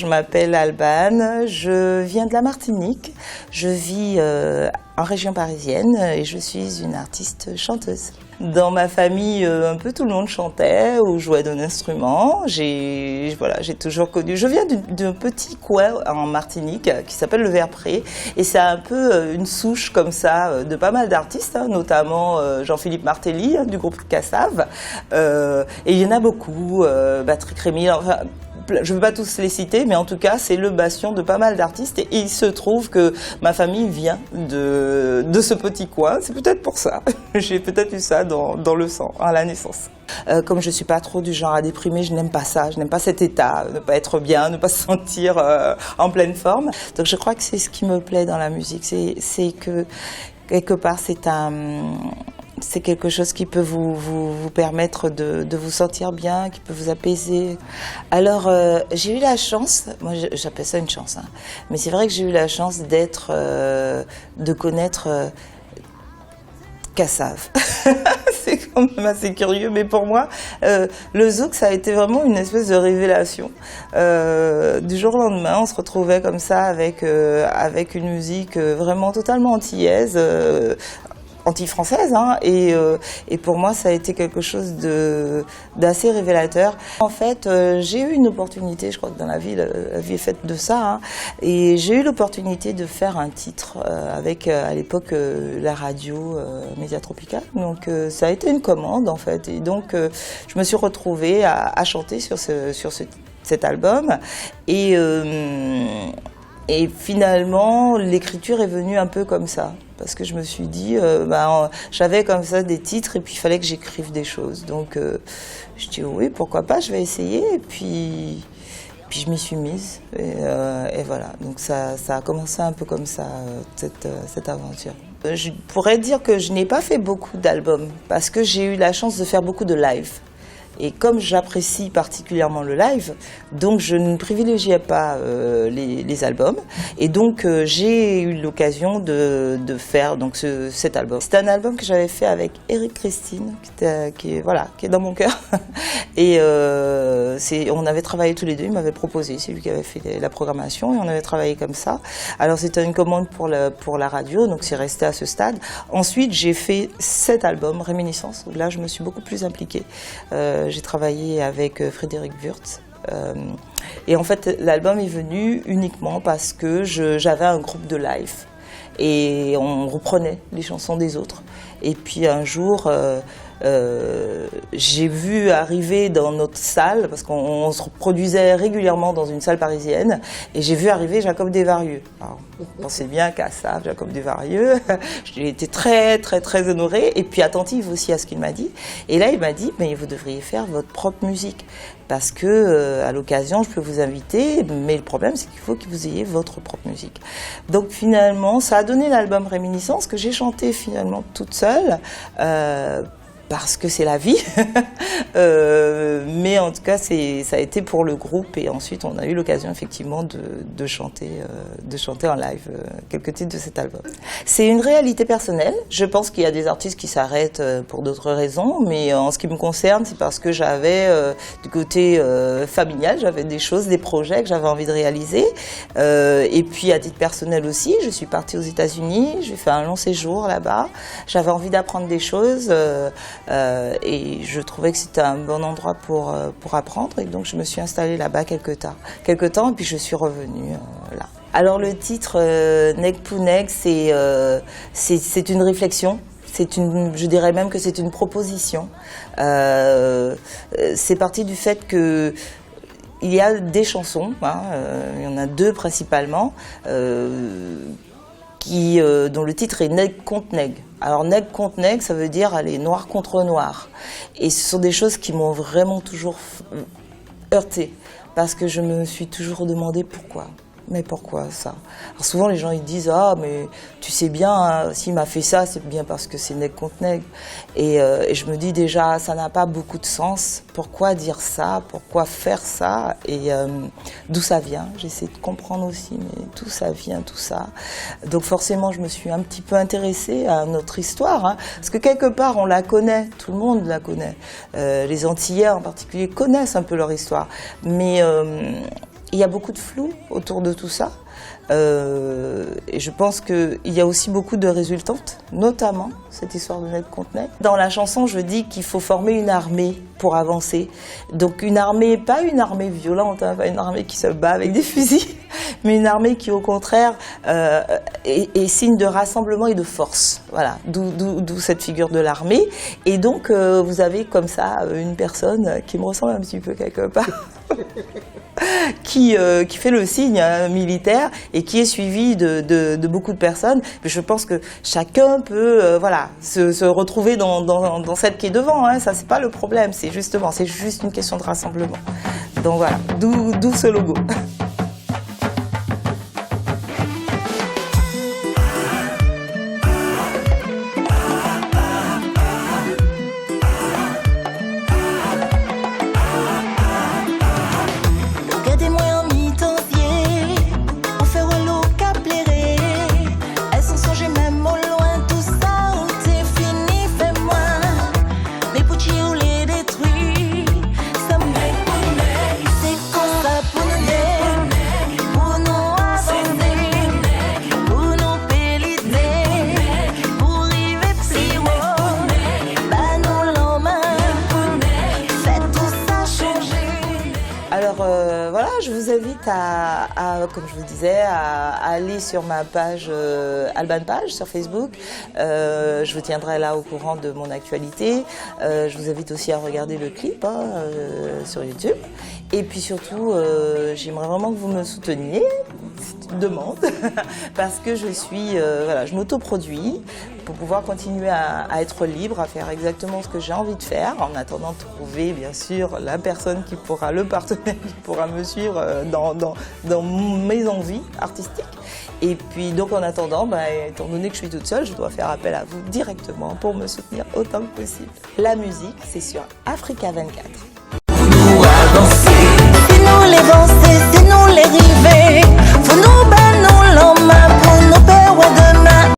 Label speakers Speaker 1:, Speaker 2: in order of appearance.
Speaker 1: je m'appelle Albane, je viens de la Martinique, je vis en région parisienne et je suis une artiste chanteuse. Dans ma famille, un peu tout le monde chantait ou jouait d'un instrument. J'ai toujours connu. Je viens d'un petit coin en Martinique qui s'appelle le Verpré et c'est un peu une souche comme ça de pas mal d'artistes, hein, notamment Jean-Philippe Martelly du groupe Cassav. Et il y en a beaucoup, Patrick Rémy. Enfin, je ne veux pas tous les citer, mais en tout cas, c'est le bastion de pas mal d'artistes. Et il se trouve que ma famille vient de ce petit coin. C'est peut-être pour ça. J'ai peut-être eu ça dans le sang, à la naissance. Comme je ne suis pas trop du genre à déprimer, je n'aime pas ça. Je n'aime pas cet état, ne pas être bien, ne pas se sentir en pleine forme. Donc je crois que c'est ce qui me plaît dans la musique. C'est que, quelque part, c'est quelque chose qui peut vous permettre de vous sentir bien, qui peut vous apaiser. Alors, j'ai eu la chance, moi j'appelle ça une chance, hein, mais c'est vrai que j'ai eu la chance de connaître Cassav. C'est quand même assez curieux, mais pour moi, le zouk, ça a été vraiment une espèce de révélation. Du jour au lendemain, on se retrouvait comme ça avec une musique vraiment totalement antillaise, anti-française, hein, et pour moi ça a été quelque chose d'assez révélateur. En fait, j'ai eu une opportunité, je crois que dans la vie est faite de ça, hein, et j'ai eu l'opportunité de faire un titre avec à l'époque la radio Média Tropical, donc ça a été une commande en fait, et donc je me suis retrouvée à chanter sur cet album, et finalement l'écriture est venue un peu comme ça. Parce que je me suis dit, j'avais comme ça des titres et puis il fallait que j'écrive des choses. Donc je dis oui, pourquoi pas, je vais essayer. Et puis je m'y suis mise. Et voilà, donc ça a commencé un peu comme ça, cette aventure. Je pourrais dire que je n'ai pas fait beaucoup d'albums parce que j'ai eu la chance de faire beaucoup de live. Et comme j'apprécie particulièrement le live, donc je ne privilégiais pas les albums. Et donc j'ai eu l'occasion de faire donc cet album. C'est un album que j'avais fait avec Eric Christine, qui est dans mon cœur. Et on avait travaillé tous les deux, il m'avait proposé, c'est lui qui avait fait la programmation et on avait travaillé comme ça. Alors c'était une commande pour la radio, donc c'est resté à ce stade. Ensuite j'ai fait cet album, Réminiscence, où là je me suis beaucoup plus impliquée. J'ai travaillé avec Frédéric Wurtz. Et en fait, l'album est venu uniquement parce que j'avais un groupe de live. Et on reprenait les chansons des autres. Et puis un jour, j'ai vu arriver dans notre salle, parce qu'on se produisait régulièrement dans une salle parisienne, et j'ai vu arriver Jacob Desvarieux. Alors, vous pensez bien qu'à ça, Jacob Desvarieux, j'ai été très très très honorée, et puis attentive aussi à ce qu'il m'a dit. Et là, il m'a dit, mais vous devriez faire votre propre musique, parce que à l'occasion, je peux vous inviter, mais le problème, c'est qu'il faut que vous ayez votre propre musique. Donc finalement, ça a donné l'album Réminiscence, que j'ai chanté finalement toute seule, parce que c'est la vie, mais en tout cas ça a été pour le groupe et ensuite on a eu l'occasion effectivement de chanter en live quelques titres de cet album. C'est une réalité personnelle, je pense qu'il y a des artistes qui s'arrêtent pour d'autres raisons, mais en ce qui me concerne c'est parce que j'avais du côté familial, j'avais des choses, des projets que j'avais envie de réaliser, et puis à titre personnel aussi, je suis partie aux États-Unis, j'ai fait un long séjour là-bas, j'avais envie d'apprendre des choses, et je trouvais que c'était un bon endroit pour apprendre et donc je me suis installée là-bas quelque temps et puis je suis revenue là. Alors le titre Neg pou Neg, c'est une réflexion. Je dirais même que c'est une proposition. C'est parti du fait que il y a des chansons, hein, il y en a deux principalement, dont le titre est Neg contre Neg. Alors neg contre neg, ça veut dire aller noir contre noir. Et ce sont des choses qui m'ont vraiment toujours heurtée, parce que je me suis toujours demandé pourquoi. Mais pourquoi ça? Alors souvent les gens ils disent ah mais tu sais bien hein, s'il m'a fait ça c'est bien parce que c'est neg contre neg et je me dis déjà ça n'a pas beaucoup de sens, pourquoi dire ça, pourquoi faire ça et d'où ça vient, j'essaie de comprendre aussi mais d'où ça vient tout ça, donc forcément je me suis un petit peu intéressée à notre histoire hein, parce que quelque part on la connaît, tout le monde la connaît, les Antillais en particulier connaissent un peu leur histoire mais il y a beaucoup de flou autour de tout ça. Et je pense qu'il y a aussi beaucoup de résultantes, notamment cette histoire de net contre net. Dans la chanson, je dis qu'il faut former une armée pour avancer. Donc une armée, pas une armée violente, hein, pas une armée qui se bat avec des fusils, mais une armée qui au contraire est signe de rassemblement et de force. Voilà, d'où cette figure de l'armée. Et donc vous avez comme ça une personne qui me ressemble un petit peu quelque part. Qui fait le signe militaire et qui est suivi de beaucoup de personnes. Mais je pense que chacun peut se retrouver dans celle qui est devant. Hein. Ça, c'est pas le problème. C'est juste une question de rassemblement. Donc voilà, d'où ce logo. Voilà, je vous invite comme je vous disais, à aller sur ma page Alban Page sur Facebook. Je vous tiendrai là au courant de mon actualité. Je vous invite aussi à regarder le clip sur YouTube. Et puis surtout, j'aimerais vraiment que vous me souteniez, c'est une demande, parce que je m'autoproduis pour pouvoir continuer à être libre, à faire exactement ce que j'ai envie de faire, en attendant de trouver bien sûr la personne le partenaire qui pourra me suivre dans mes envies artistiques. Et puis donc en attendant, étant donné que je suis toute seule, je dois faire appel à vous directement pour me soutenir autant que possible. La musique, c'est sur Africa 24.
Speaker 2: Nous les